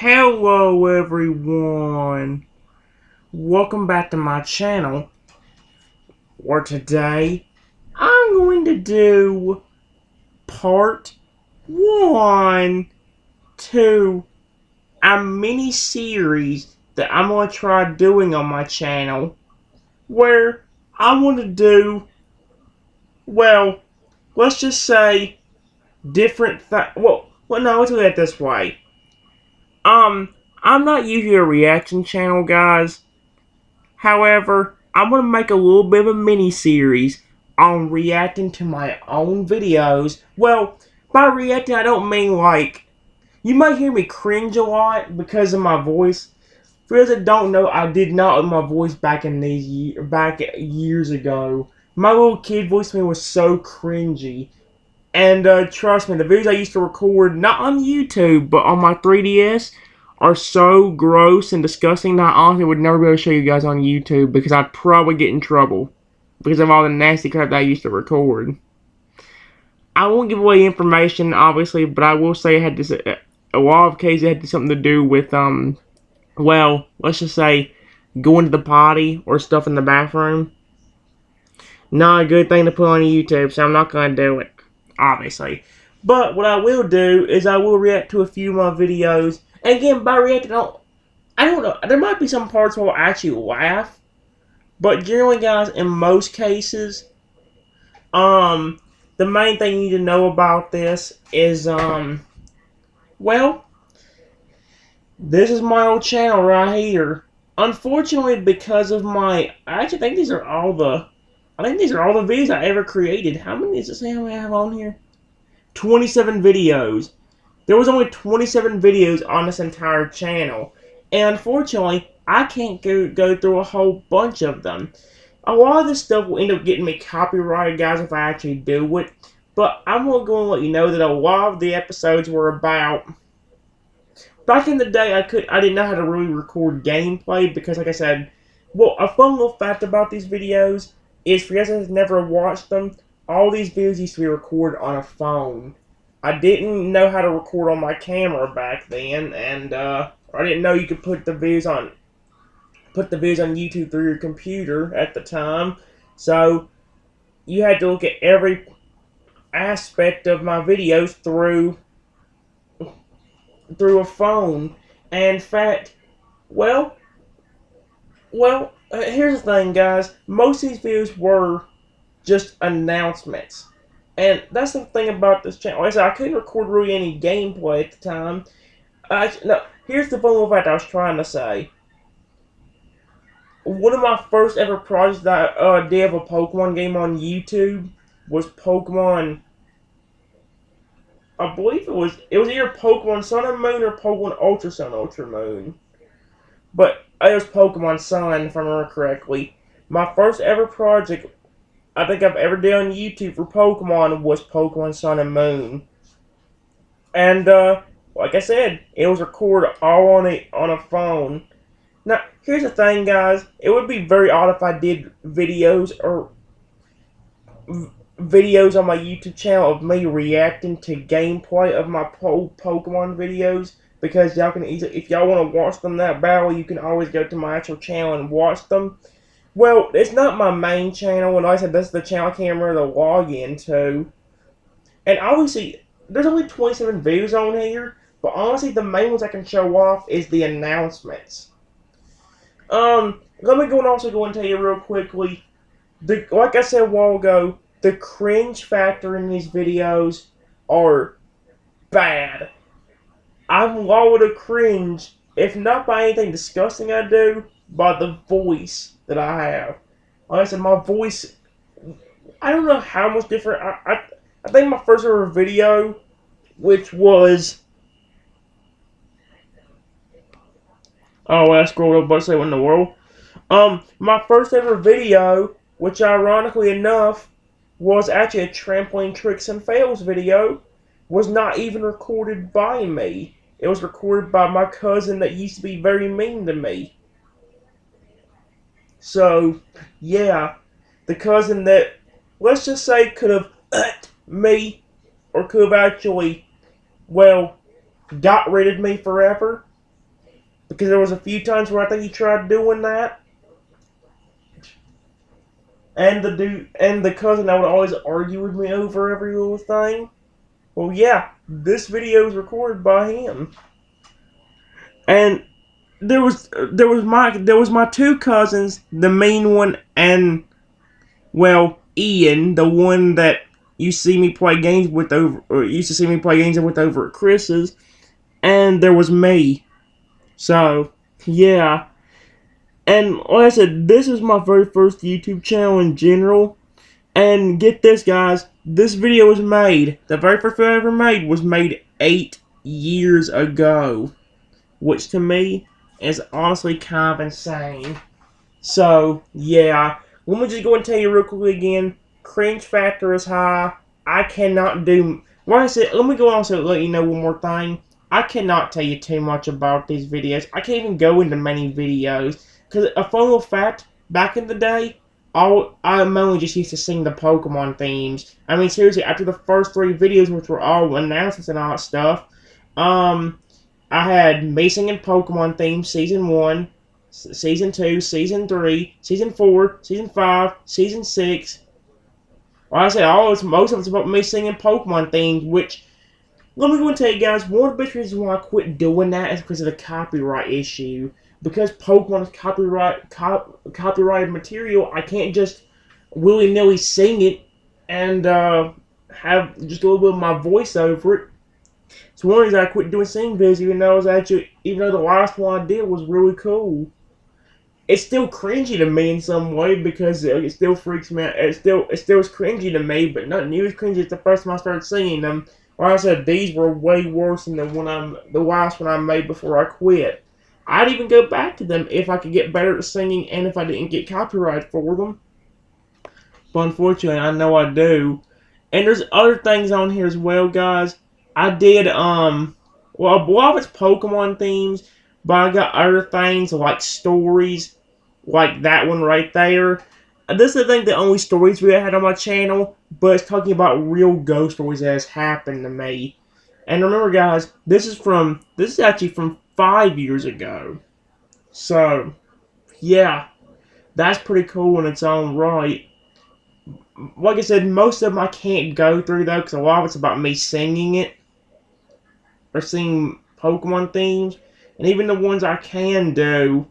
Hello everyone, welcome back to my channel, where today I'm going to do part 1 to a mini series that I'm going to try doing on my channel, where I want to do, well, let's just say different no, let's do it this way. I'm not usually a reaction channel, guys. However, I'm going to make a little bit of a mini series on reacting to my own videos. Well, by reacting, I don't mean like, you might hear me cringe a lot because of my voice. For those that don't know, I did not with my voice back years ago. My little kid voice to me was so cringy. And trust me, the videos I used to record, not on YouTube, but on my 3DS, are so gross and disgusting that I honestly would never be able to show you guys on YouTube because I'd probably get in trouble because of all the nasty crap that I used to record. I won't give away information, obviously, but I will say it had this, a lot of cases it had something to do with, well, let's just say going to the potty or stuff in the bathroom. Not a good thing to put on YouTube, so I'm not going to do it, obviously. But what I will do is I will react to a few of my videos. And again, by reacting, I don't know. There might be some parts where I'll actually laugh. But generally, guys, in most cases, the main thing you need to know about this is, well, this is my old channel right here. Unfortunately, because of I actually think these are all the, videos I ever created. How many does it say I have on here? 27 videos. There was only 27 videos on this entire channel. And unfortunately, I can't go through a whole bunch of them. A lot of this stuff will end up getting me copyrighted, guys, if I actually do it. But I'm going to let you know that a lot of the episodes were about... Back in the day, I didn't know how to really record gameplay because, like I said, well, a fun little fact about these videos is, for you guys that have never watched them, all these videos used to be recorded on a phone. I didn't know how to record on my camera back then, and I didn't know you could put the videos on YouTube through your computer at the time. So you had to look at every aspect of my videos through a phone. And in fact, here's the thing, guys. Most of these videos were just announcements. And that's the thing about this channel. Like I said, I couldn't record really any gameplay at the time. No, here's the fun little fact I was trying to say. One of my first ever projects that I did of a Pokemon game on YouTube was Pokemon... I believe it was either Pokemon Sun and Moon or Pokemon Ultra Sun, Ultra Moon. But it was Pokemon Sun, if I remember correctly. My first ever project I think I've ever done on YouTube for Pokemon was Pokemon Sun and Moon. And, like I said, it was recorded all on a phone. Now, here's the thing, guys. It would be very odd if I did videos on my YouTube channel of me reacting to gameplay of my Pokemon videos. Because y'all can easily, if y'all want to watch them that badly, you can always go to my actual channel and watch them. Well, it's not my main channel, and like I said, this is the channel I can't remember the login to. And obviously, there's only 27 videos on here, but honestly, the main ones I can show off is the announcements. Let me also go and tell you real quickly, like I said a while ago, the cringe factor in these videos are bad. I'm liable to cringe, if not by anything disgusting I do, by the voice that I have. Like I said, my voice, I don't know how much different. I think my first ever video, which was, oh, I scrolled up, but say what in the world. My first ever video, which ironically enough was actually a trampoline tricks and fails video, was not even recorded by me. It was recorded by my cousin that used to be very mean to me. So, yeah, the cousin that, let's just say, could have me, or could have actually, well, got rid of me forever. because there was a few times where I think he tried doing that. And the cousin that would always argue with me over every little thing. Well, yeah, this video is recorded by him. And there was my two cousins, the mean one and, well, Ian, the one that you see me play games with over, or used to see me play games with over at Chris's, and there was me. So, yeah. And like I said, this is my very first YouTube channel in general. And get this, guys, this video was made, the very first video I ever made was made 8 years ago. Which to me is honestly kind of insane. So, yeah. Let me just go and tell you real quickly again. Cringe factor is high. I cannot do... Like I said, let me go on and let you know one more thing. I cannot tell you too much about these videos. I can't even go into many videos. Because a fun little fact, back in the day, I mainly just used to sing the Pokemon themes. I mean, seriously, after the first 3 videos, which were all announcements and all that stuff, I had me singing Pokemon themes, Season 1, Season 2, Season 3, Season 4, Season 5, Season 6. Like I said, most of it's about me singing Pokemon themes, which, let me go and tell you guys, one of the big reasons why I quit doing that is because of the copyright issue. Because Pokemon is copyrighted material, I can't just willy-nilly sing it and have just a little bit of my voice over it. So one reason I quit doing singing videos, even though the last one I did was really cool. It's still cringy to me in some way because it still freaks me out. It still is cringy to me, but not nearly as cringy as the first time I started singing them. Like I said, these were way worse than the last one I made before I quit. I'd even go back to them if I could get better at singing and if I didn't get copyright for them. But unfortunately, I know I do. And there's other things on here as well, guys. I did, well, a lot of it's Pokemon themes, but I got other things like stories, like that one right there. This is, I think, the only stories we had on my channel, but it's talking about real ghost stories that has happened to me. And remember, guys, this is actually from 5 years ago. So, yeah, that's pretty cool in its own right. Like I said, most of them I can't go through, though, because a lot of it's about me singing it. Or singing Pokemon themes. And even the ones I can do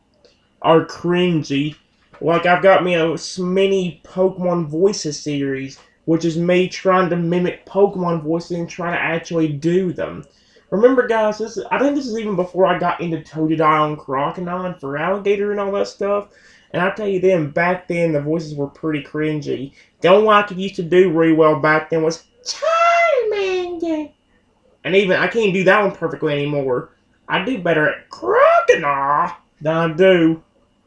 are cringy. Like, I've got me a mini Pokemon Voices series, which is me trying to mimic Pokemon voices and trying to actually do them. Remember, guys, I think this is even before I got into Totodile and Crocodile and Feraligatr and all that stuff. And I tell you then, back then, the voices were pretty cringy. The only one I could used to do really well back then was Charmander. And even, I can't do that one perfectly anymore. I do better at Crocodile than I do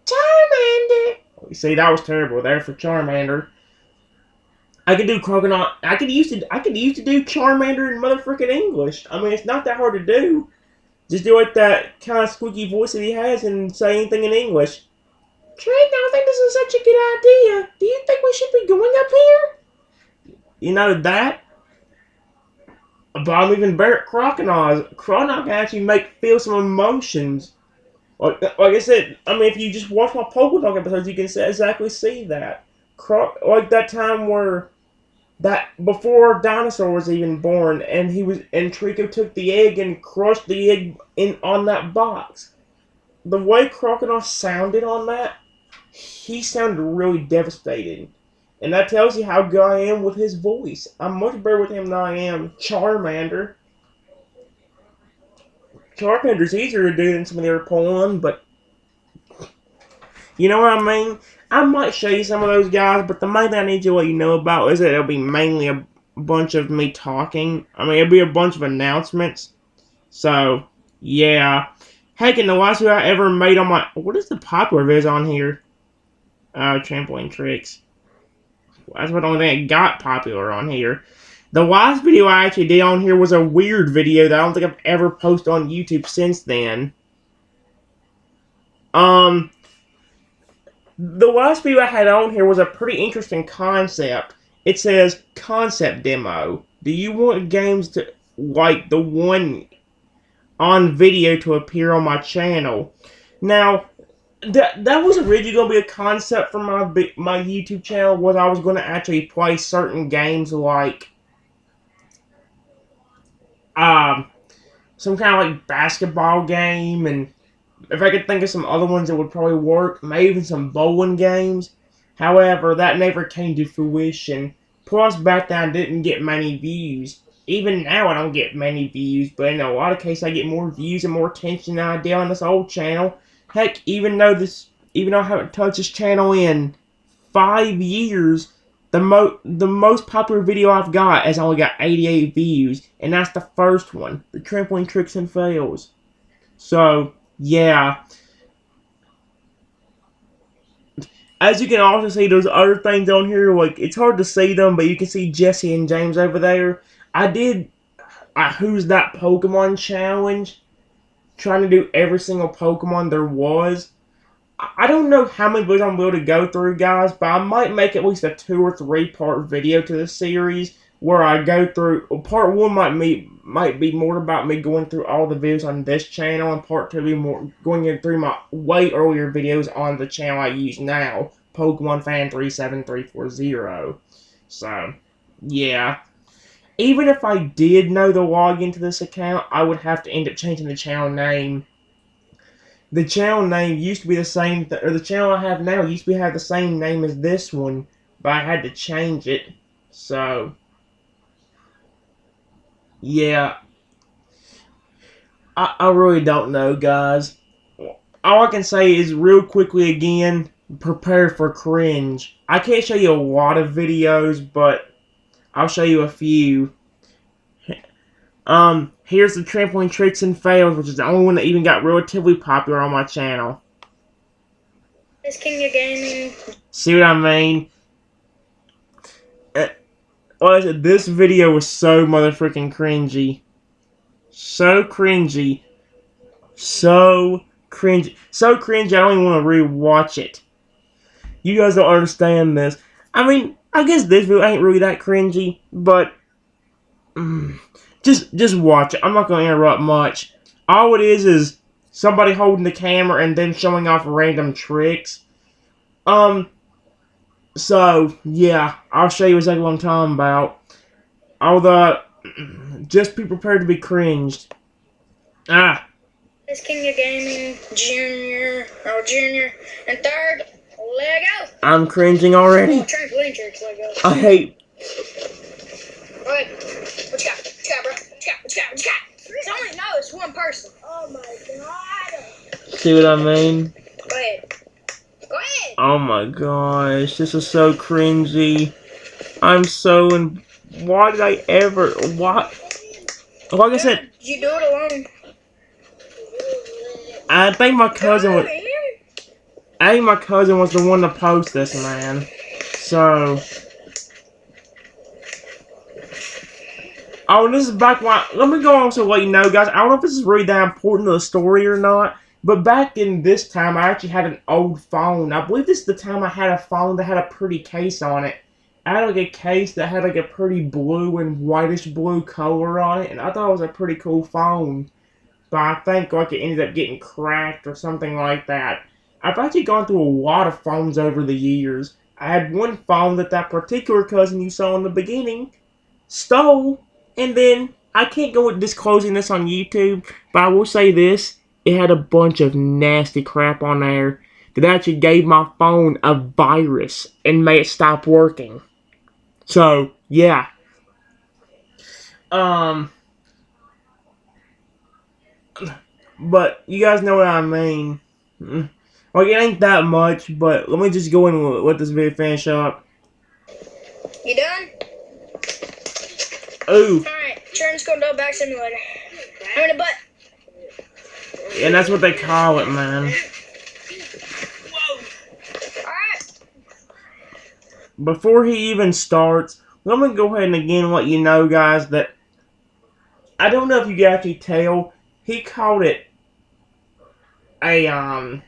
Charmander. You see, that was terrible there for Charmander. I could do Crocodile. I could used to do Charmander in motherfucking English. I mean, it's not that hard to do. Just do it that kind of squeaky voice that he has and say anything in English. Trent, I think this is such a good idea. Do you think we should be going up here? You know that? But I'm even better at Crocodile. Crocodile can actually feel some emotions. Like I said, I mean, if you just watch my Pokemon episodes, you can exactly see that. Like that time where before Dinosaur was even born, and Trico took the egg and crushed the egg on that box. The way Crocodile sounded on that, he sounded really devastated. And that tells you how good I am with his voice. I'm much better with him than I am Charmander. Charmander's easier to do than some of the other Pokemon, but you know what I mean? I might show you some of those guys, but the main thing I need to let you know about is that it'll be mainly a bunch of me talking. I mean, it'll be a bunch of announcements. So, yeah. Heck, in the last video I ever made on my... What is the popular viz on here? Trampoline tricks. That's the only thing that got popular on here. The last video I actually did on here was a weird video that I don't think I've ever posted on YouTube since then. The last video I had on here was a pretty interesting concept. It says, concept demo. Do you want games to, like the one on video to appear on my channel. Now, that was originally going to be a concept for my YouTube channel, was I was going to actually play certain games like some kind of like basketball game, and if I could think of some other ones that would probably work, maybe even some bowling games. However, that never came to fruition. Plus, back then I didn't get many views. Even now I don't get many views, but in a lot of cases I get more views and more attention than I did on this old channel. Heck, even though I haven't touched this channel in 5 years, the most popular video I've got has only got 88 views, and that's the first one, the trampoline tricks and fails. So, yeah. As you can also see, there's other things on here, like, it's hard to see them, but you can see Jesse and James over there. I did a Who's That Pokemon challenge, trying to do every single Pokemon there was. I don't know how many videos I'm able to go through, guys, but I might make at least a 2 or 3 part video to this series, where I go through, part 1 might be more about me going through all the videos on this channel, and part 2 be more going through my way earlier videos on the channel I use now, Pokemon Fan 37340. So, yeah. Even if I did know the login to this account, I would have to end up changing the channel name. The channel name used to be the same, or the channel I have now used to have the same name as this one, but I had to change it. So, yeah, I really don't know, guys. All I can say is, real quickly again, prepare for cringe. I can't show you a lot of videos, but I'll show you a few. Here's the trampoline tricks and fails, which is the only one that even got relatively popular on my channel. It's King of Gaming. See what I mean? This video was so motherfucking cringy. So cringy. So cringy. So cringy, I don't even want to rewatch it. You guys don't understand this. I mean, I guess this video ain't really that cringy, but just watch it. I'm not going to interrupt much. All it is somebody holding the camera and then showing off random tricks. So, yeah, I'll show you exactly what I'm talking about. Although, just be prepared to be cringed. It's King of Gaming, Junior, and third, Lego. I'm cringing already. Oh, trampoline tricks, Lego. I hate. Alright, what you got? What you got, bro? What you got? It's only, no, it's one person. Oh my god. See what I mean? Go ahead. Go ahead. Oh my gosh, this is so cringy. I'm so why did I ever? What? Like I said, You do it alone. I think my cousin was. I think my cousin was the one to post this, man. So. Oh, this is back when. Let me go on to let you know, guys. I don't know if this is really that important to the story or not. But back in this time, I actually had an old phone. I believe this is the time I had a phone that had a pretty case on it. I had like a case that had like a pretty blue and whitish blue color on it. And I thought it was a pretty cool phone. But I think like it ended up getting cracked or something like that. I've actually gone through a lot of phones over the years. I had one phone that particular cousin you saw in the beginning stole. And then, I can't go with disclosing this on YouTube, but I will say this. It had a bunch of nasty crap on there that actually gave my phone a virus and made it stop working. So, yeah. But you guys know what I mean. Like, it ain't that much, but let me just go in and let this video finish up. You done? Ooh. Alright, turn to go back simulator. I'm in the butt. And that's what they call it, man. Whoa. Alright. Before he even starts, let me go ahead and again let you know, guys, that I don't know if you can actually tell, he called it a,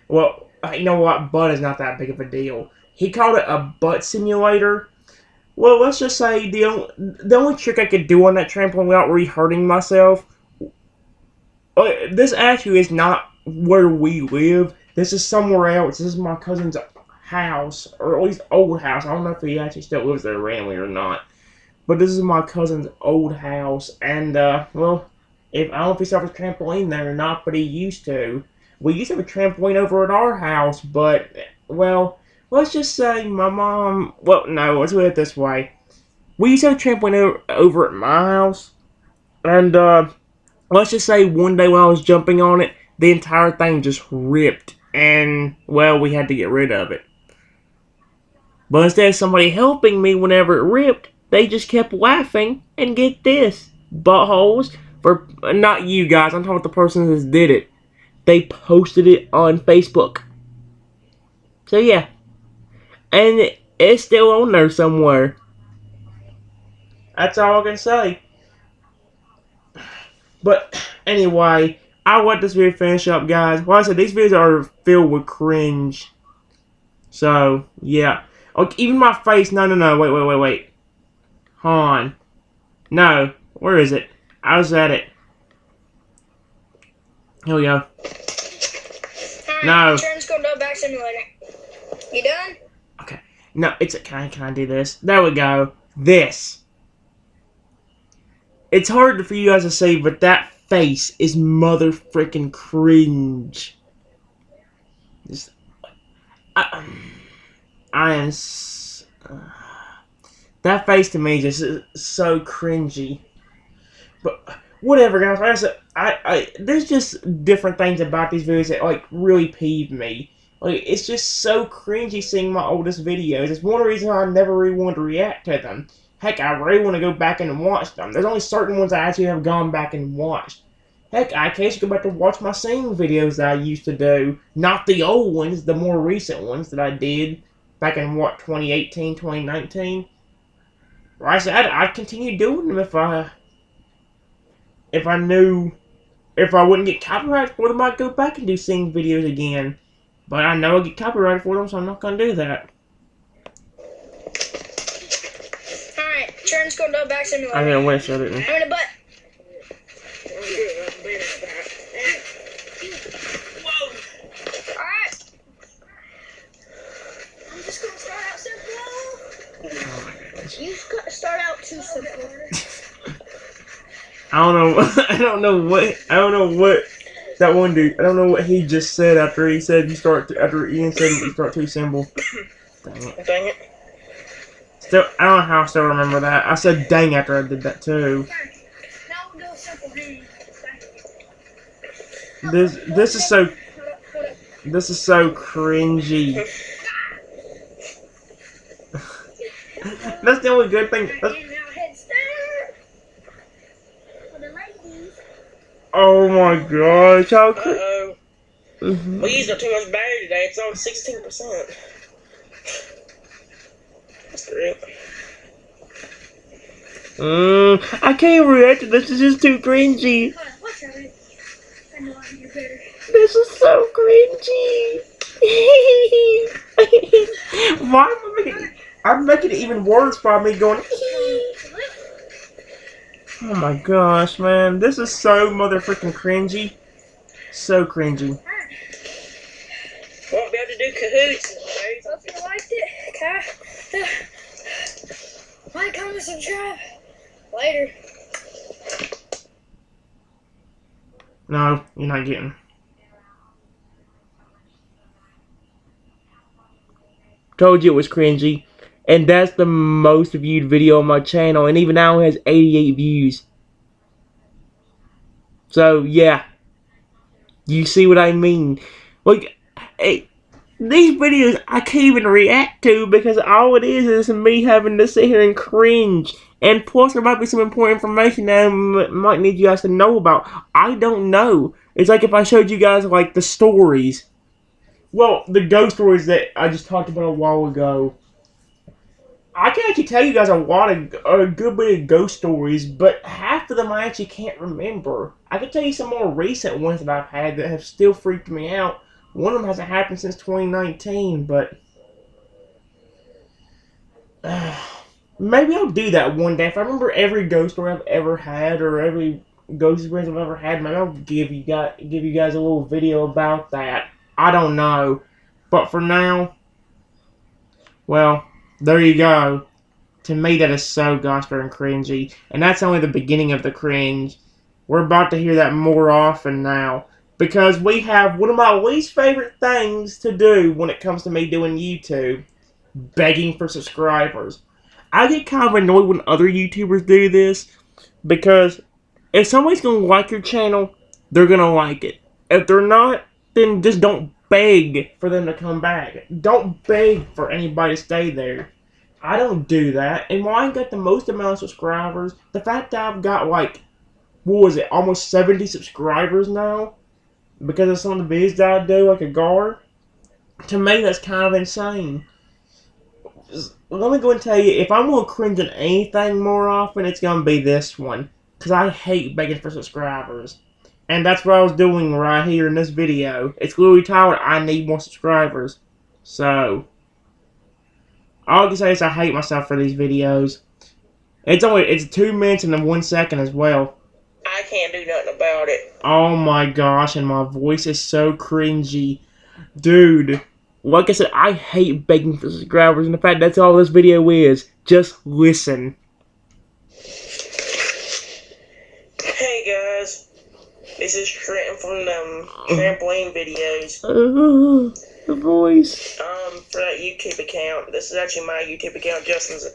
well, you know what, butt is not that big of a deal. He called it a butt simulator. Well, let's just say the only trick I could do on that trampoline without really hurting myself This actually is not where we live. This is somewhere else. This is my cousin's house, or at least old house. I don't know if he actually still lives there randomly or not. But this is my cousin's old house, and well, if I don't know if he still has a trampoline there or not, but he used to. We used to have a trampoline over at our house, but well, let's just say my mom. Well, no, let's put it this way. We used to have a trampoline over at my house, and let's just say one day when I was jumping on it, the entire thing just ripped, and well, we had to get rid of it. But instead of somebody helping me whenever it ripped, they just kept laughing, and get this, buttholes, for, not you guys, I'm talking about the person that did it. They posted it on Facebook. So yeah, and it's still on there somewhere. That's all I can say. But anyway, I want this video to finish up, guys. Like I said, these videos are filled with cringe. So yeah, like even my face. No, wait. Hold on. No, where is it? I was at it. Here we go. Alright, No. Turn's going to back simulator. You done? Okay. No, it's a. Can I do this? There we go. This. It's hard for you guys to see, but that face is mother freaking cringe. Just, I am. That face to me just is so cringy. But whatever, guys. Like I said, there's just different things about these videos that like really peeve me. Like it's just so cringy seeing my oldest videos. It's one of the reasons I never really wanted to react to them. Heck, I really want to go back and watch them. There's only certain ones I actually have gone back and watched. Heck, I occasionally go back to watch my singing videos that I used to do. Not the old ones, the more recent ones that I did back in, what, 2018, 2019? Like I said, I'd continue doing them if I knew, if I wouldn't get copyrighted for them, I'd go back and do singing videos again. But I know I'll get copyrighted for them, so I'm not going to do that. Alright, Turn's going to back simulator. I didn't wish I didn't. I'm in a butt. Alright. I'm just going to start out simple. You start out too simple. I don't know what that one dude. I don't know what he just said after he said after Ian said you start too simple. Dang it. Still, I don't know how I still remember that. I said dang after I did that too. Now we'll do simple. This is so cringy. That's the only good thing. Oh my gosh, how Uh-oh. We used up too much battery today. It's on 16%. That's great. I can't react to this. This is too cringy. I know I need better. This is so cringy. Why am I making? I'm making it even worse by me going. Oh my gosh, man. This is so motherfucking cringy. So cringy. Won't be able to do cahoots. Hope you liked it. Like, comment, subscribe. Later. No, you're not getting. Told you it was cringy. And that's the most viewed video on my channel. And even now it has 88 views. So, yeah. You see what I mean? Like, hey, these videos I can't even react to because all it is me having to sit here and cringe. And plus there might be some important information that I might need you guys to know about. I don't know. It's like if I showed you guys like the stories. Well, the ghost stories that I just talked about a while ago. I can actually tell you guys a good bit of ghost stories, but half of them I actually can't remember. I can tell you some more recent ones that I've had that have still freaked me out. One of them hasn't happened since 2019, but maybe I'll do that one day. If I remember every ghost story I've ever had, or every ghost experience I've ever had. Maybe I'll give you guys a little video about that. I don't know. But for now, well, there you go. To me, that is so gosh darn cringy. And that's only the beginning of the cringe. We're about to hear that more often now. Because we have one of my least favorite things to do when it comes to me doing YouTube. Begging for subscribers. I get kind of annoyed when other YouTubers do this. Because if somebody's going to like your channel, they're going to like it. If they're not, then just don't beg for them to come back. Don't beg for anybody to stay there. I don't do that. And while I got the most amount of subscribers, the fact that I've got like, what was it, almost 70 subscribers now, because of some of the videos that I do, like a guard, to me that's kind of insane. Let me go and tell you, if I'm going to cringe on anything more often, it's going to be this one. Because I hate begging for subscribers. And that's what I was doing right here in this video. It's literally titled, I need more subscribers. So, all I can say is I hate myself for these videos. It's 2 minutes and then 1 second as well. I can't do nothing about it. Oh my gosh, and my voice is so cringy. Dude, like I said, I hate begging for subscribers, and the fact that's all this video is. Just listen. Hey guys, this is Trenton from them trampoline videos. The voice. For that YouTube account. This is actually my YouTube account, Justin's. And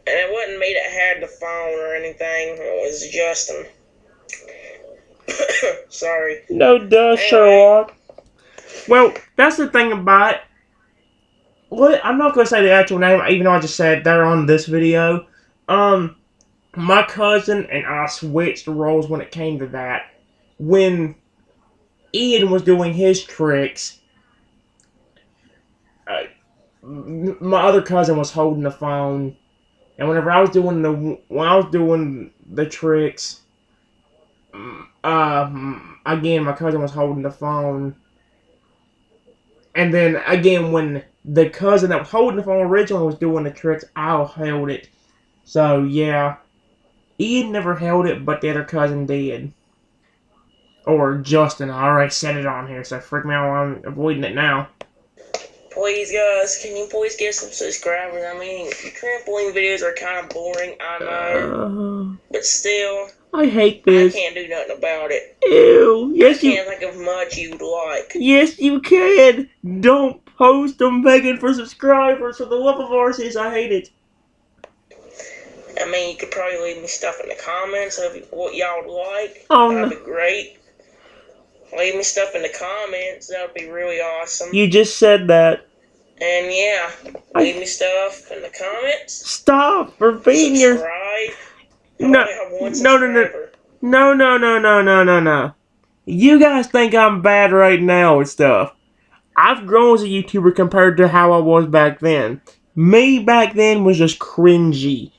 it wasn't me that had the phone or anything. It was Justin. Sorry. No duh, Anyway. Sherlock. Well, that's the thing about it. I'm not going to say the actual name, even though I just said they're on this video. My cousin and I switched roles when it came to that. When Ian was doing his tricks, my other cousin was holding the phone, and whenever I was doing the tricks, again my cousin was holding the phone, and then again when the cousin that was holding the phone originally was doing the tricks, I held it. So yeah, Ian never held it, but the other cousin did. Or Justin. I already said it on here, so freak me out while I'm avoiding it now. Please, guys, can you please get some subscribers? I mean, trampoline videos are kind of boring, I know. But still, I hate this. I can't do nothing about it. Ew. Yes, I you. can't think of much you'd like. Yes, you can. Don't post them begging for subscribers. For the love of Arceus, I hate it. I mean, you could probably leave me stuff in the comments of what y'all would like. Oh, That'd no. be great. Leave me stuff in the comments. That would be really awesome. You just said that. And yeah, leave me stuff in the comments. Stop for being your. Subscribe. I No, only have one no, subscriber. no. You guys think I'm bad right now and stuff. I've grown as a YouTuber compared to how I was back then. Me back then was just cringy.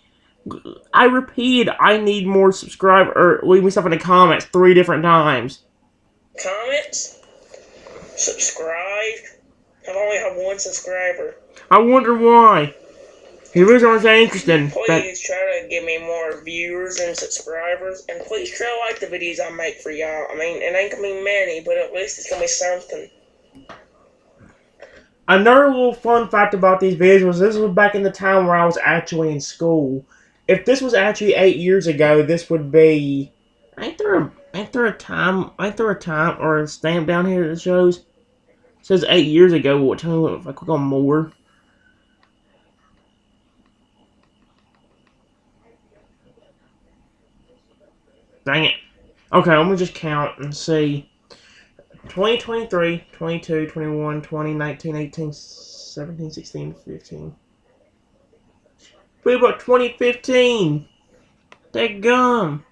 I repeated, I need more subscribers, or leave me stuff in the comments 3 different times. Comments. Subscribe. I only have one subscriber. I wonder why. He really aren't that interesting. Please try to give me more viewers and subscribers. And please try to like the videos I make for y'all. I mean, it ain't gonna be many, but at least it's gonna be something. Another little fun fact about these videos was this was back in the time where I was actually in school. If this was actually 8 years ago, this would be... Ain't there a time or a stamp down here that shows? It says 8 years ago. What time? If I click on more. Dang it. Okay, I'm gonna just count and see. 2023, 22, 21, 20, 19, 18, 17, 16, 15. What about 2015? That gum.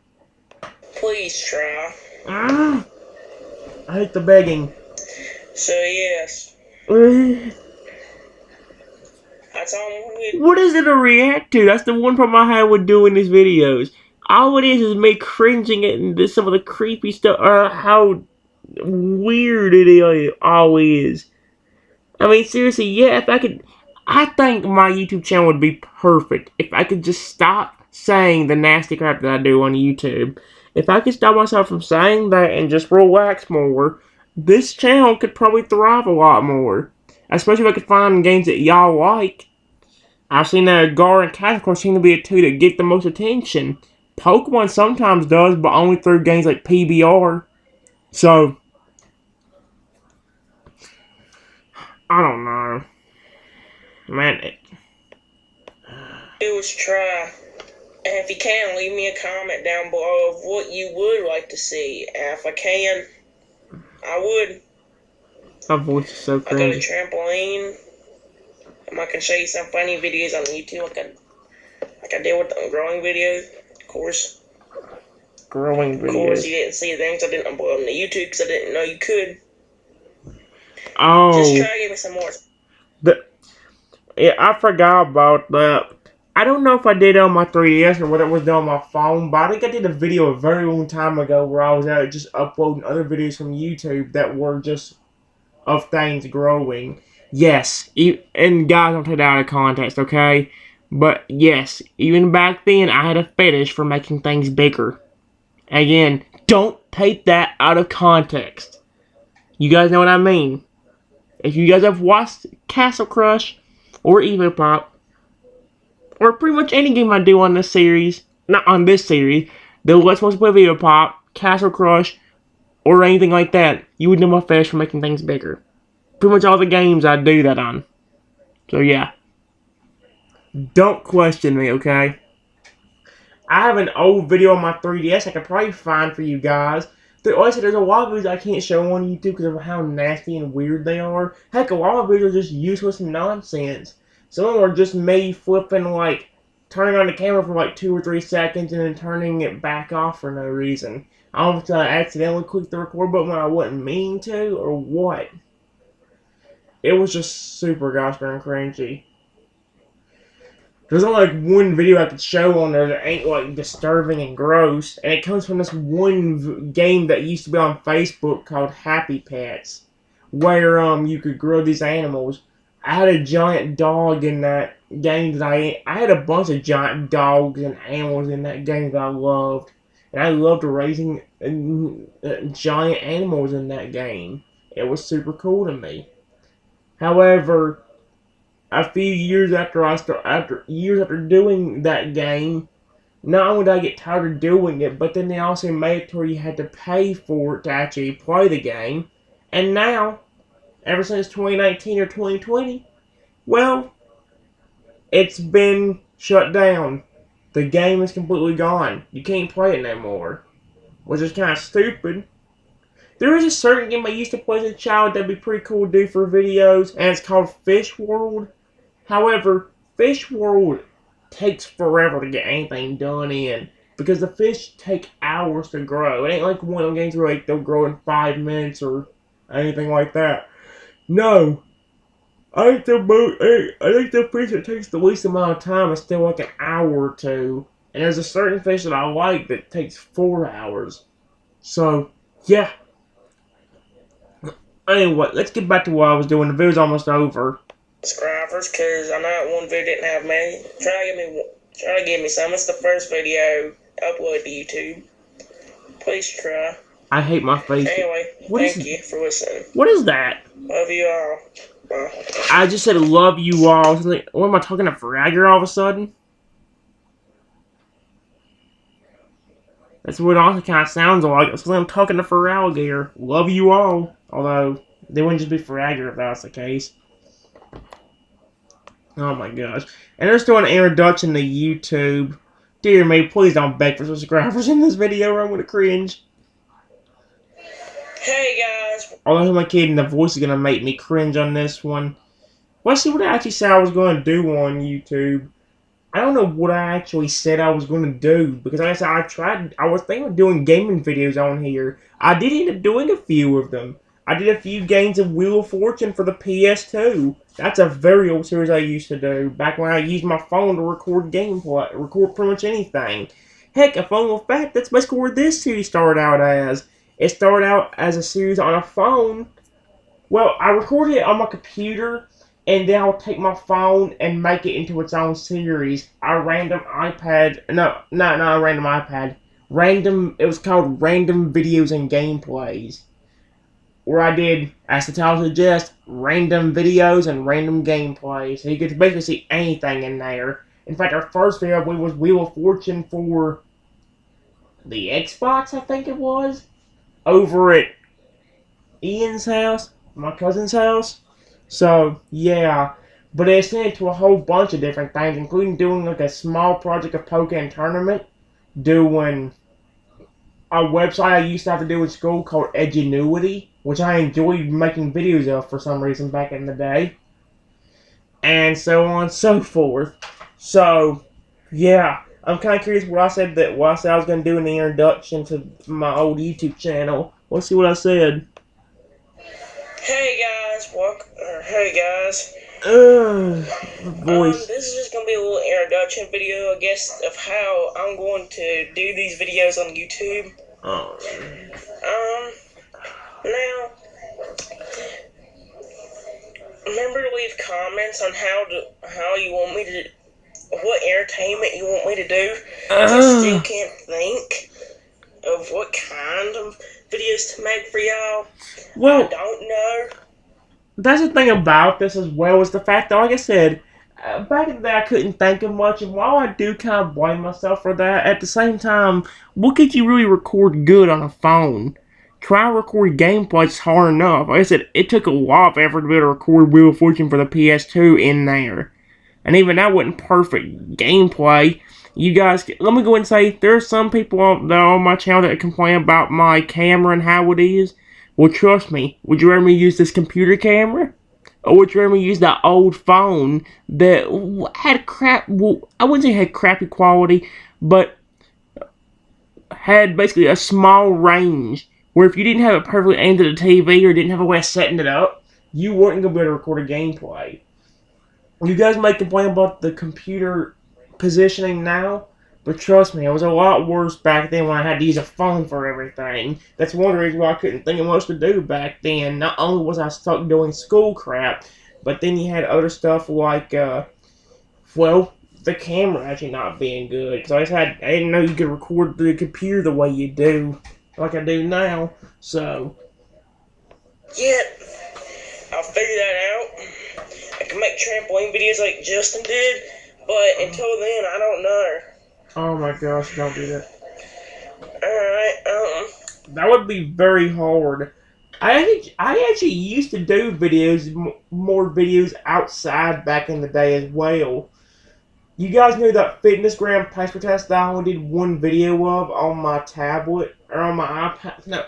Please try. I hate the begging. So yes, that's all I'm gonna do. What is it to react to? That's the one problem I had with doing these videos. All it is me cringing at some of the creepy stuff, or how weird it all is. I mean, seriously, yeah, if I could... I think my YouTube channel would be perfect if I could just stop saying the nasty crap that I do on YouTube if I could stop myself from saying that and just relax more, this channel could probably thrive a lot more. Especially if I could find games that y'all like. I've seen that Gar and Castle seem to be the two that get the most attention. Pokemon sometimes does, but only through games like PBR. So, I don't know. Man, Do is try. And if you can, leave me a comment down below of what you would like to see. And if I can, I would. my voice is so I got a cringy. trampoline. I can show you some funny videos on YouTube, like I did with the growing videos. Of course, Growing of course, videos. you didn't see things I didn't upload on the YouTube because I didn't know you could. Just Oh, try to give me some more. yeah, I forgot about that. I don't know if I did it on my 3DS or whether it was done on my phone, but I think I did a video a very long time ago where I was out just uploading other videos from YouTube that were just of things growing. Yes, and guys, don't take that out of context, okay? But yes, even back then, I had a fetish for making things bigger. Again, don't take that out of context. You guys know what I mean. If you guys have watched Castle Crush or EvoPop, or pretty much any game I do on this series, not on this series, the Let's Play EvoPop, Castle Crush, or anything like that, you would know my fetish for making things bigger. Pretty much all the games I do that on. So yeah. Don't question me, okay? I have an old video on my 3DS I could probably find for you guys. Like I said, there's a lot of videos I can't show on YouTube because of how nasty and weird they are. Heck, a lot of videos are just useless and nonsense. Some of them are just me flipping, like, turning on the camera for like 2 or 3 seconds and then turning it back off for no reason. I don't know if I accidentally clicked the record button when I wouldn't mean to, or what. It was just super gosh darn cringy. There's only like one video I could show on there that ain't like disturbing and gross, and it comes from this one game that used to be on Facebook called Happy Pets, where you could grow these animals. I had a giant dog in that game that I had a bunch of giant dogs and animals in that game that I loved, and I loved raising giant animals in that game. It was super cool to me. However, a few years after doing that game, not only did I get tired of doing it, but then they also made it to where you had to pay for it to actually play the game. And now, ever since 2019 or 2020, well, it's been shut down. The game is completely gone. You can't play it no more, which is kind of stupid. There is a certain game I used to play as a child that'd be pretty cool to do for videos, and it's called Fish World. However, Fish World takes forever to get anything done in, because the fish take hours to grow. It ain't like one of them games where like they'll grow in 5 minutes or anything like that. No. I think the fish that takes the least amount of time is still like an hour or two. And there's a certain fish that I like that takes 4 hours. So, yeah. Anyway, let's get back to what I was doing. The video's almost over. Subscribers, because I know that one video didn't have many. Try to give me some. It's the first video uploaded to YouTube. Please try. I hate my face. Anyway, thank you for listening. What is that? Love you all. Bye. I just said love you all. What am I talking to Fragger all of a sudden? That's what it also kind of sounds like. That's what I'm talking to Feraligator. Love you all. Although, they wouldn't just be Fragger if that's the case. Oh my gosh. And there's still an introduction to YouTube. Dear me, please don't beg for subscribers in this video or I'm gonna cringe. Hey guys. Although my kid and the voice is gonna make me cringe on this one. Let's see what I actually said I was gonna do on YouTube. I don't know what I actually said I was gonna do, because like I said, I was thinking of doing gaming videos on here. I did end up doing a few of them. I did a few games of Wheel of Fortune for the PS2. That's a very old series I used to do, back when I used my phone to record gameplay, record pretty much anything. Heck, a fun little fact, that's basically where this series started out as. It started out as a series on a phone. Well, I recorded it on my computer, and then I'll take my phone and make it into its own series. Not a random iPad. It was called Random Videos and Gameplays, where I did, as the title suggests, random videos and random gameplays. So you could basically see anything in there. In fact, our first video was Wheel of Fortune for the Xbox, I think it was, over at Ian's house, my cousin's house. So, yeah. But it extended to a whole bunch of different things, including doing like a small project of Pokémon Tournament, doing a website I used to have to do in school called Edgenuity, which I enjoyed making videos of for some reason back in the day, and so on and so forth. So, yeah, I'm kind of curious what I said I was going to do in the introduction to my old YouTube channel. Let's see what I said. Hey guys, hey guys. Voice. This is just gonna be a little introduction video, I guess, of how I'm going to do these videos on YouTube. Oh. Now, remember to leave comments on how you want me to, what entertainment you want me to do. I still can't think of what kind of videos to make for y'all. Well, I don't know. That's the thing about this as well, is the fact that, like I said, back in the day I couldn't think of much, and while I do kind of blame myself for that, at the same time, what could you really record good on a phone? Try to record gameplay is hard enough. Like I said, it took a lot of effort to be able to record Wheel of Fortune for the PS2 in there. And even that wasn't perfect gameplay. You guys, let me go and say, there are some people that are on my channel that complain about my camera and how it is. Well, trust me, would you rather me use this computer camera? Or would you rather me use that old phone that had I wouldn't say had crappy quality, but had basically a small range, where if you didn't have it perfectly aimed at the TV or didn't have a way of setting it up, you weren't going to be able to record a gameplay. You guys might complain about the computer positioning now, but trust me, it was a lot worse back then when I had to use a phone for everything. That's one of the reasons why I couldn't think of much to do back then. Not only was I stuck doing school crap, but then you had other stuff like, well, the camera actually not being good. Because I didn't know you could record the computer the way you do, like I do now, so. Yeah, I'll figure that out. I can make trampoline videos like Justin did, but until then, I don't know. Oh my gosh, don't do that. Alright, That would be very hard. I actually used to do more videos outside back in the day as well. You guys know that FitnessGram paper test that I only did one video of on my tablet, or on my iPad? No,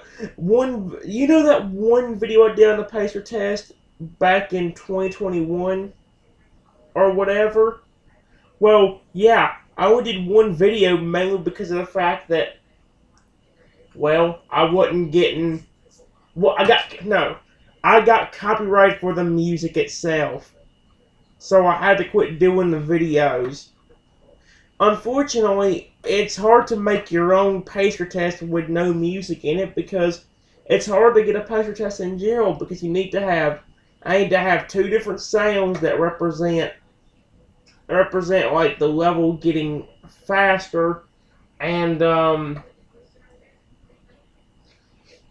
you know that one video I did on the pacer test back in 2021? Or whatever? Well, yeah, I only did one video mainly because of the fact that, well, I wasn't getting, well, I got copyright for the music itself, so I had to quit doing the videos. Unfortunately, it's hard to make your own pacer test with no music in it, because it's hard to get a pacer test in general, because I need to have two different sounds that represent like the level getting faster, and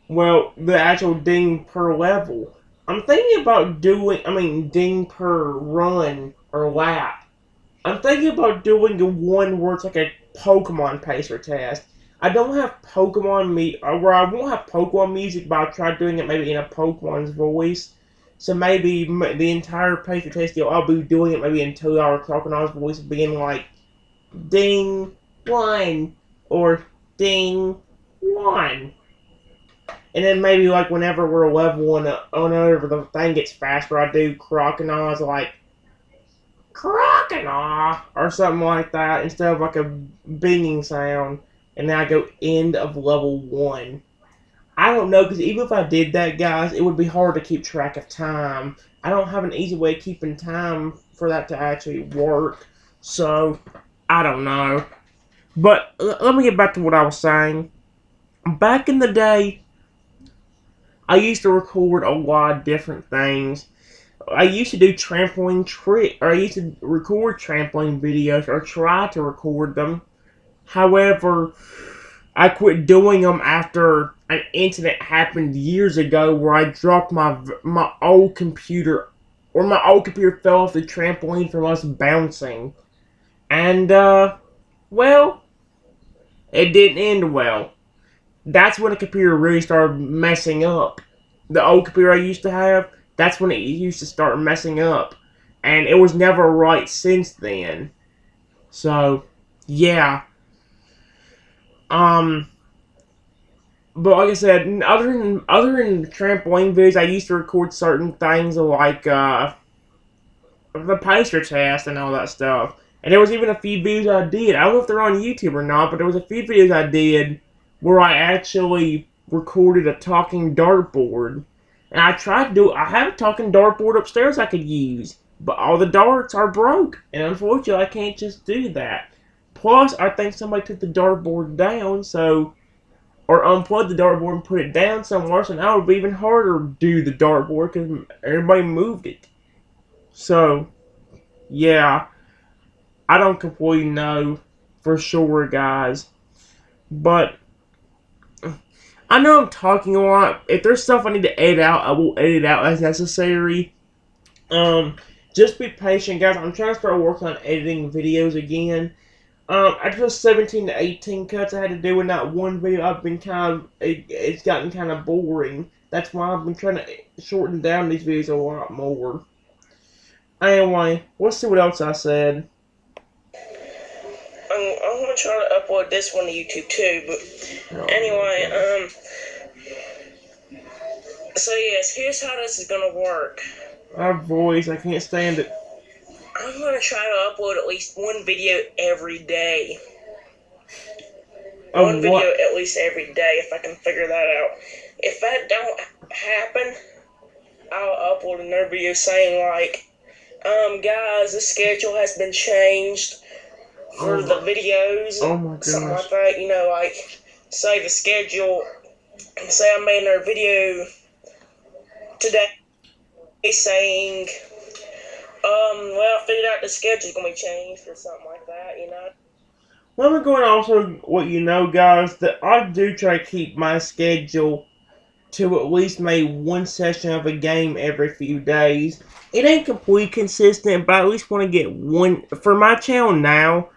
well, the actual ding per level. I'm thinking about ding per run or lap. I'm thinking about doing one where it's like a Pokemon pacer test. I don't have where I won't have Pokemon music, but I'll try doing it maybe in a Pokemon's voice. So maybe the entire pacer test deal, I'll be doing it maybe in 2-hour Crocodile's voice, being like, ding 1, or ding 1. And then maybe like whenever we're leveling up, whenever the thing gets faster, I do Crocodile's like, Crocodile, or something like that, instead of like a binging sound. And then I go end of level 1. I don't know, because even if I did that, guys, it would be hard to keep track of time. I don't have an easy way of keeping time for that to actually work. So, I don't know. But, let me get back to what I was saying. Back in the day, I used to record a lot of different things. I used to do I used to record trampoline videos, or try to record them. However, I quit doing them after an incident happened years ago where I dropped my old computer, or my old computer fell off the trampoline from us bouncing. And, well, it didn't end well. That's when the computer really started messing up. The old computer I used to have, that's when it used to start messing up. And it was never right since then. So, yeah. But like I said, other than trampoline videos, I used to record certain things like the poster test and all that stuff. And there was even a few videos I did. I don't know if they're on YouTube or not, but there was a few videos I did where I actually recorded a talking dartboard. And I tried to do. I have a talking dartboard upstairs I could use, but all the darts are broke, and unfortunately, I can't just do that. Plus, I think somebody took the dartboard down, or unplugged the dartboard and put it down somewhere, so now it would be even harder to do the dartboard because everybody moved it. So, yeah, I don't completely know for sure, guys, but I know I'm talking a lot. If there's stuff I need to edit out, I will edit out as necessary. Just be patient, guys. I'm trying to start working on editing videos again. After those 17 to 18 cuts I had to do in that one video, I've been it's gotten kind of boring. That's why I've been trying to shorten down these videos a lot more. Anyway, let's see what else I said. I'm gonna try to upload this one to YouTube too, but anyway, so yes, here's how this is gonna work. Our voice, I can't stand it. I'm gonna try to upload at least one video every day. One video at least every day, if I can figure that out. If that don't happen, I'll upload another video saying like, guys, the schedule has been changed for the videos. Oh my gosh. Something like that, you know, like, say the schedule, say I made another video today saying, well, I figured out the schedule's gonna be changed or something like that, you know? Let me go and also let you know, guys, that I do try to keep my schedule to at least maybe one session of a game every few days. It ain't completely consistent, but I at least want to get one. For my channel now,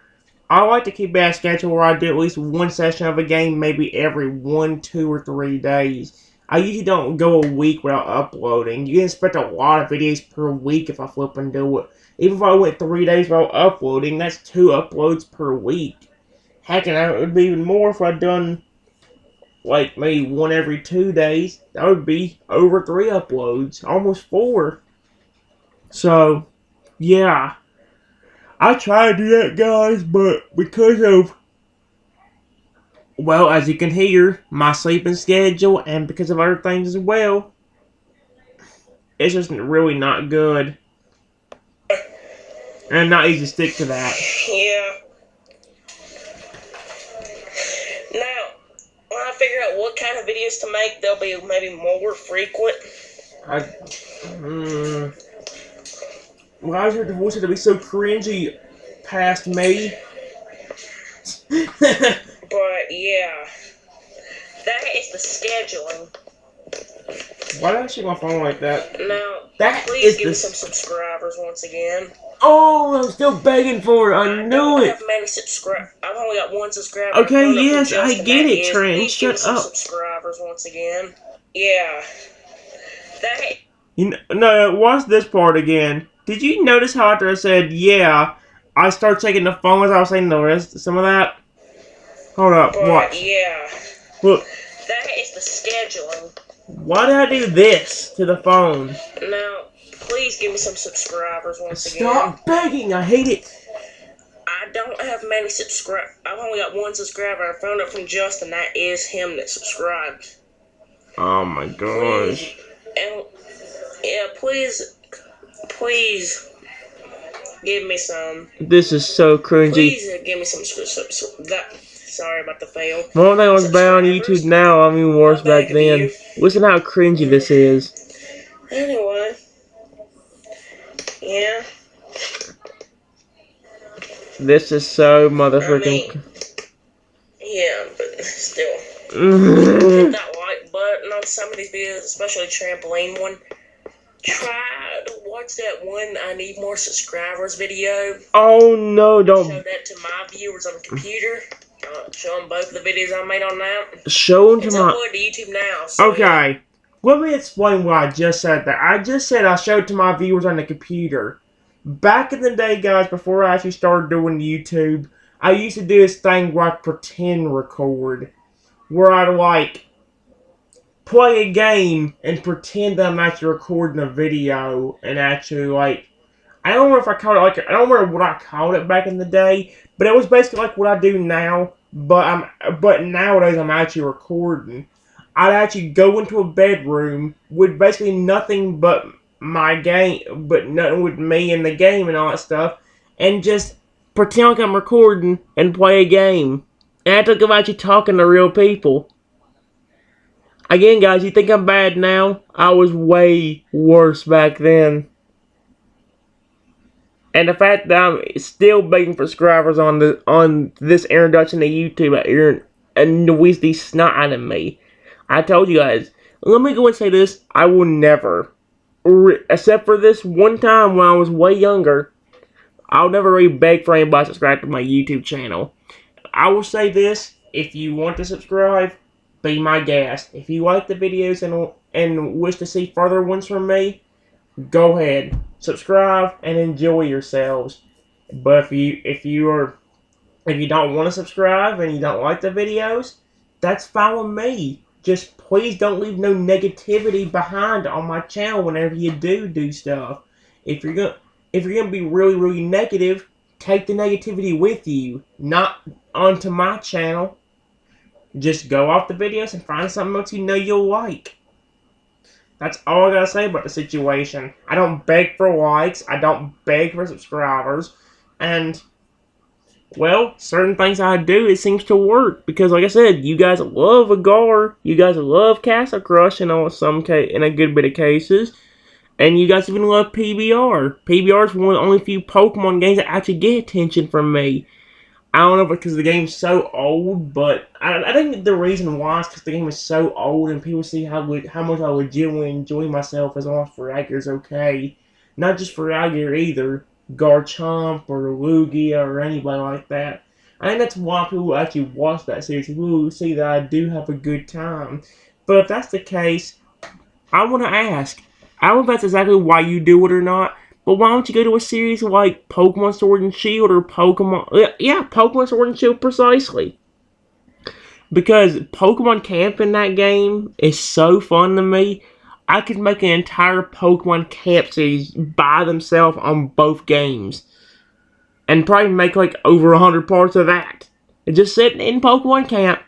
I like to keep a schedule where I do at least one session of a game maybe every 1, 2, or 3 days. I usually don't go a week without uploading. You can expect a lot of videos per week if I flip and do it. Even if I went 3 days without uploading, that's 2 uploads per week. Heck, and it would be even more if I'd done, like, maybe 1 every 2 days. That would be over 3 uploads. Almost 4. So, yeah. I try to do that, guys, but because of, well, as you can hear, my sleeping schedule, and because of other things as well, it's just really not good. And not easy to stick to that. Yeah. Now, when I figure out what kind of videos to make, they'll be maybe more frequent. Why is your voice to be so cringy past me? But yeah, that is the scheduling. Why did I shake my phone like that? Now, That please is give me the- some subscribers once again. Oh, I'm still begging for it. I knew don't it. have many subscribers. I've only got 1 subscriber. Okay, Phone up yes, with I Justin, get that it, is. Trent. Please give me Shut some up. subscribers once again. Yeah. That. No, watch this part again. Did you notice how after I said, yeah, I started checking the phone as I was saying the rest, some of that? Hold up, But watch. yeah. Look, That is the scheduling. why did I do this to the phone? Now, please give me some subscribers once again. Stop begging, I hate it. I don't have many subscribers. I've only got 1 subscriber. I found it from Justin. That is him that subscribed. Oh my gosh. Please, and yeah, please give me some. This is so cringy. Please give me some. Sorry about the fail. Well, that was bad on YouTube now. I mean, worse back then. Listen how cringy this is. Anyway, yeah. This is so motherfucking. Yeah, but still. Hit that like button on some of these videos, especially trampoline one. Try to watch that one I need more subscribers video. Oh no, don't Show that to my viewers on the computer. Show them both the videos I made on that. show them to It's my... uploaded to YouTube now. So Okay, let me explain what I just said there. I just said I showed it to my viewers on the computer. Back in the day, guys, before I actually started doing YouTube, I used to do this thing where I'd pretend record. Where I'd, like, play a game and pretend that I'm actually recording a video and actually, like... I don't know if I called it, like... I don't remember what I called it back in the day, but it was basically like what I do now, but nowadays I'm actually recording. I'd actually go into a bedroom with basically nothing but my game, but nothing with me and the game and all that stuff, and just pretend like I'm recording and play a game. And I think I'm actually talking to real people. Again, guys, you think I'm bad now? I was way worse back then. And the fact that I'm still begging for subscribers on this introduction to YouTube annoys the snot out of me. I told you guys, let me go and say this, I will never, except for this one time when I was way younger, I'll never really beg for anybody to subscribe to my YouTube channel. I will say this, if you want to subscribe, be my guest. If you like the videos and wish to see further ones from me, go ahead, subscribe and enjoy yourselves. But if you don't want to subscribe and you don't like the videos, that's fine with me. Just please don't leave no negativity behind on my channel whenever you do stuff. If you're gonna be really negative, take the negativity with you, not onto my channel. Just go off the videos and find something else you know you'll like. That's all I gotta say about the situation. I don't beg for likes, I don't beg for subscribers, and, well, certain things I do, it seems to work, because like I said, you guys love Agar, you guys love Castle Crush in a good bit of cases, and you guys even love PBR. PBR is one of the only few Pokemon games that actually get attention from me. I don't know if it's because the game's so old, but I think the reason why is because the game is so old and people see how much I legitimately enjoy myself as long as Frogger's okay. Not just Frogger either, Garchomp or Lugia or anybody like that. I think that's why people actually watch that series. People see that I do have a good time. But if that's the case, I want to ask. I don't know if that's exactly why you do it or not. But why don't you go to a series like Pokemon Sword and Shield or Pokemon... Yeah, Pokemon Sword and Shield precisely. Because Pokemon Camp in that game is so fun to me. I could make an entire Pokemon Camp series by themselves on both games. And probably make like over 100 parts of that. And just sitting in Pokemon Camp,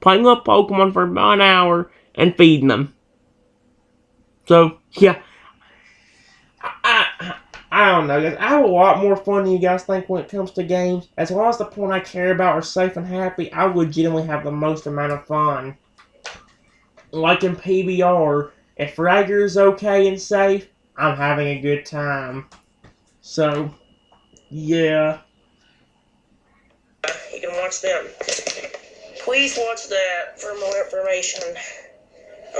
playing with Pokemon for about an hour, and feeding them. So, yeah. I don't know, guys. I have a lot more fun than you guys think when it comes to games. As long as the point I care about are safe and happy, I legitimately have the most amount of fun. Like in PBR, if Frogger is okay and safe, I'm having a good time. So, yeah. You can watch them. Please watch that for more information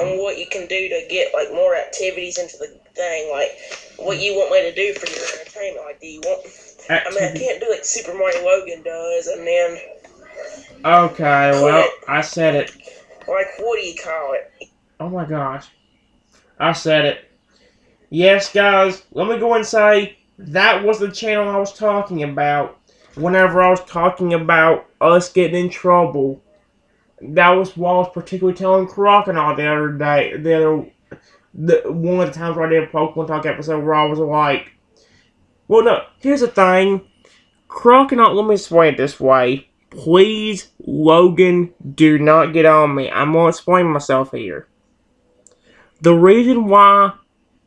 on what you can do to get like more activities into the thing, like what you want me to do for your entertainment. Like, do you want? I mean, I can't do like Super Mario Logan does, and then. Okay, well, I said it. Like, what do you call it? Oh my gosh, I said it. Yes, guys, let me go and say that was the channel I was talking about. Whenever I was talking about us getting in trouble, that was what I was particularly telling Crocodile the other day. One of the times where I did a Pokemon Talk episode where I was like, well, no, here's the thing. Crocodile, let me explain it this way. Please, Logan, do not get on me. I'm going to explain myself here. The reason why,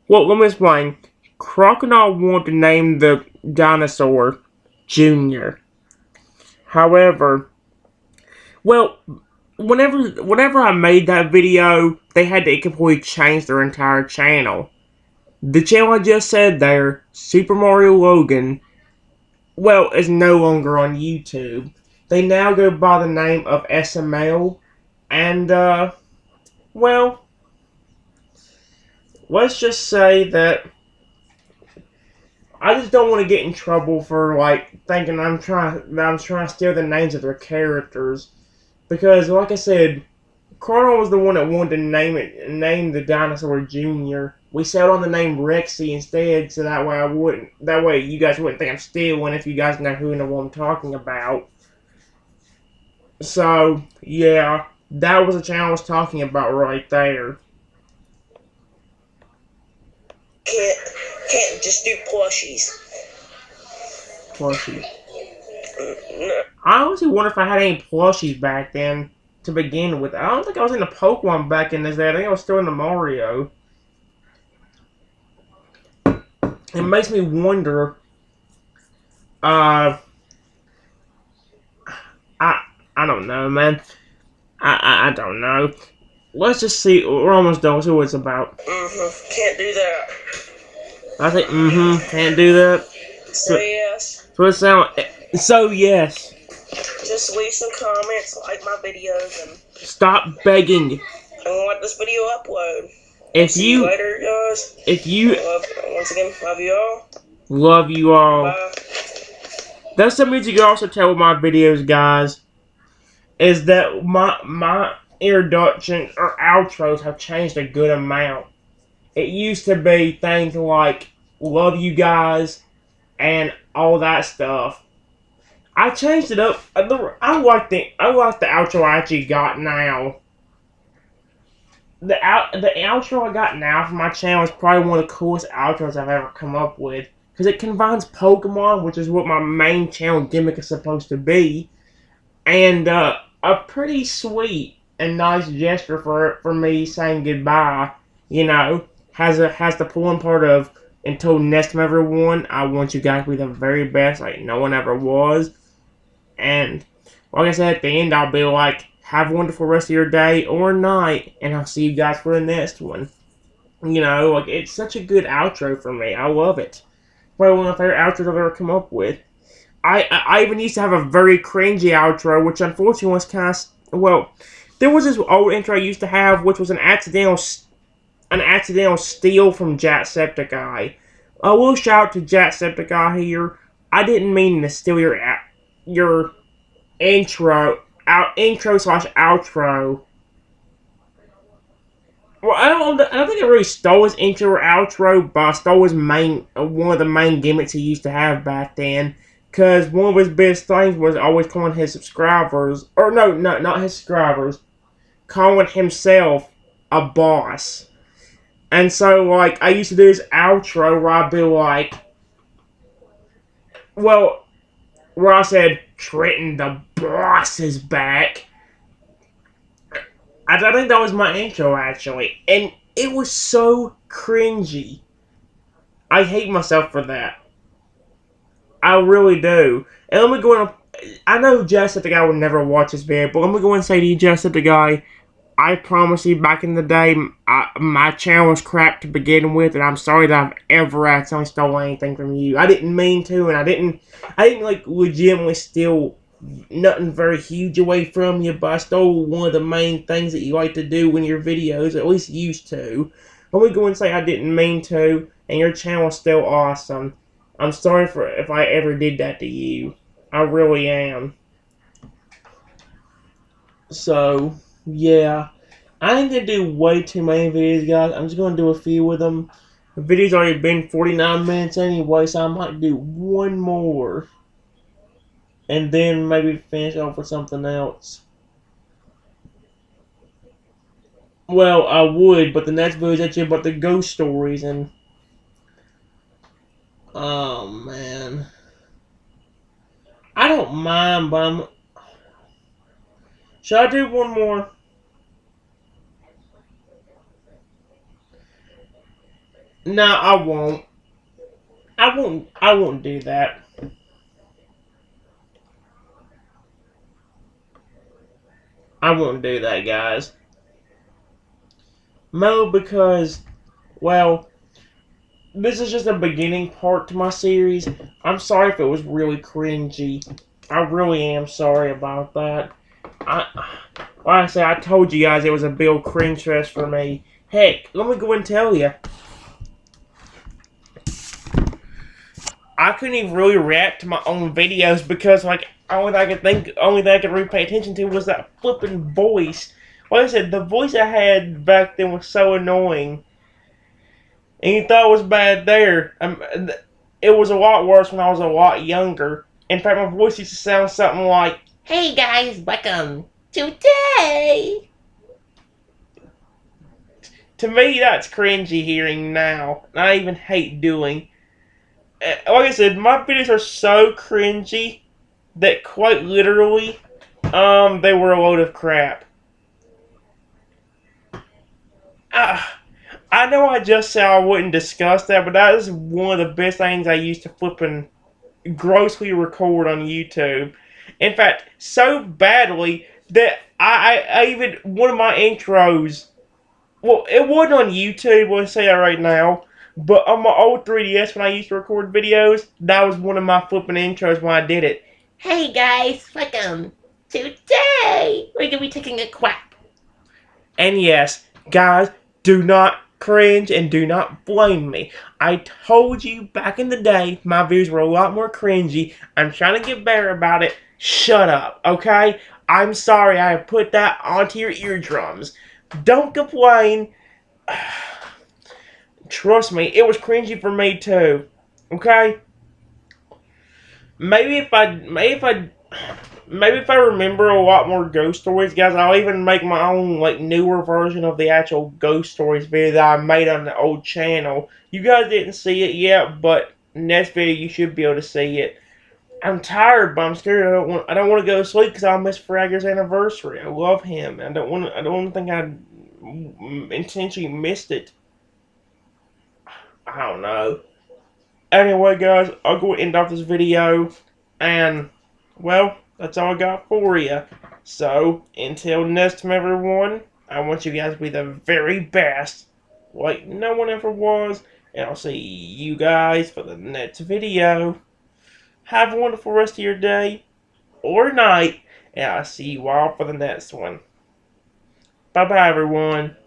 well, let me explain. Crocodile wanted to name the dinosaur Junior. However, well, whenever I made that video, they had to completely change their entire channel. The channel I just said there, Super Mario Logan, well, is no longer on YouTube. They now go by the name of SML, And, well, let's just say that I just don't want to get in trouble for, like, thinking I'm trying to steal the names of their characters. Because, like I said, Carl was the one that wanted to name the dinosaur Junior. We settled on the name Rexy instead, so that way you guys wouldn't think I'm stealing if you guys know who and what I'm talking about. So, yeah, that was the channel I was talking about right there. Can't just do plushies. Plushies. No. I honestly wonder if I had any plushies back then to begin with. I don't think I was in the Pokemon back in this day. I think I was still in the Mario. It makes me wonder. I don't know, man. I don't know. Let's just see. We're almost done. Let's see what it's about. Can't do that. I think, can't do that. So yes. So yes. Just leave some comments, like my videos, and Stop begging. and let this video upload. If See you later, guys. Once again, love you all. Love you all. Bye. That's something you can also tell with my videos, guys. Is that my introduction or outros have changed a good amount. It used to be things like love you guys and all that stuff. I changed it up. I like the outro I actually got now. The outro I got now for my channel is probably one of the coolest outros I've ever come up with. Because it combines Pokemon, which is what my main channel gimmick is supposed to be, and a pretty sweet and nice gesture for me saying goodbye. You know, has the pulling part of, until next time everyone, I want you guys to be the very best like no one ever was. And like I said, at the end I'll be like, have a wonderful rest of your day or night, and I'll see you guys for the next one. You know, like, it's such a good outro for me. I love it. Probably one of my favorite outros I've ever come up with. I even used to have a very cringy outro, which unfortunately was kind of, well, there was this old intro I used to have, which was an accidental steal from Jacksepticeye. I will shout out to Jacksepticeye here. I didn't mean to steal your intro slash outro. Well, I don't think I really stole his intro or outro, but I stole his one of the main gimmicks he used to have back then. Because one of his biggest things was always calling his subscribers, or no, not his subscribers, calling himself a boss. And so, like, I used to do this outro where I'd be like, well, where I said, Trenton the boss is back. I think that was my intro, actually. And it was so cringy. I hate myself for that. I really do. And let me go in. I know Jacksepticeye would never watch this video, but let me go and say to you, Jacksepticeye, I promise you, back in the day, my channel was crap to begin with, and I'm sorry that I've ever accidentally stolen anything from you. I didn't mean to, and I didn't like legitimately steal nothing very huge away from you, but I stole one of the main things that you like to do in your videos, at least used to. Let me go and say I didn't mean to, and your channel is still awesome. I'm sorry if I ever did that to you. I really am. So, yeah. I ain't gonna do way too many videos, guys. I'm just gonna do a few of them. The video's already been 49 minutes anyway, so I might do one more. And then maybe finish off with something else. Well, I would, but the next video is actually about the ghost stories, and oh, man. I don't mind, but should I do one more? No, I won't. I won't do that. I won't do that, guys. No, because, well, this is just a beginning part to my series. I'm sorry if it was really cringy. I really am sorry about that. Like I said, I told you guys it was a big cringe fest for me. Heck, let me go and tell you. I couldn't even really react to my own videos because, like, only thing I could really pay attention to was that flipping voice. Like I said, the voice I had back then was so annoying. And you thought it was bad there. It was a lot worse when I was a lot younger. In fact, my voice used to sound something like, "Hey guys, welcome today." To me, that's cringy hearing now. And I even hate doing. Like I said, my videos are so cringy that quite literally, they were a load of crap. I know I just said I wouldn't discuss that, but that is one of the best things I used to flipping grossly record on YouTube. In fact, so badly that I even, one of my intros, well, it wasn't on YouTube, let's say that right now, but on my old 3DS when I used to record videos, that was one of my flipping intros when I did it. Hey guys, welcome. Today, we're going to be taking a quack. And yes, guys, do not cringe and do not blame me. I told you back in the day my views were a lot more cringy. I'm trying to get better about it. Shut up, okay? I'm sorry I put that onto your eardrums. Don't complain. Trust me, it was cringy for me too. Okay? Maybe if I remember a lot more ghost stories, guys, I'll even make my own, like, newer version of the actual ghost stories video that I made on the old channel. You guys didn't see it yet, but next video you should be able to see it. I'm tired, but I'm scared. I don't want to go to sleep because I'll miss Fragger's anniversary. I love him. I don't want to think I intentionally missed it. I don't know. Anyway, guys, I'll go end off this video, and, well, that's all I got for you. So, until next time, everyone, I want you guys to be the very best, like no one ever was, and I'll see you guys for the next video. Have a wonderful rest of your day, or night, and I'll see you all for the next one. Bye-bye, everyone.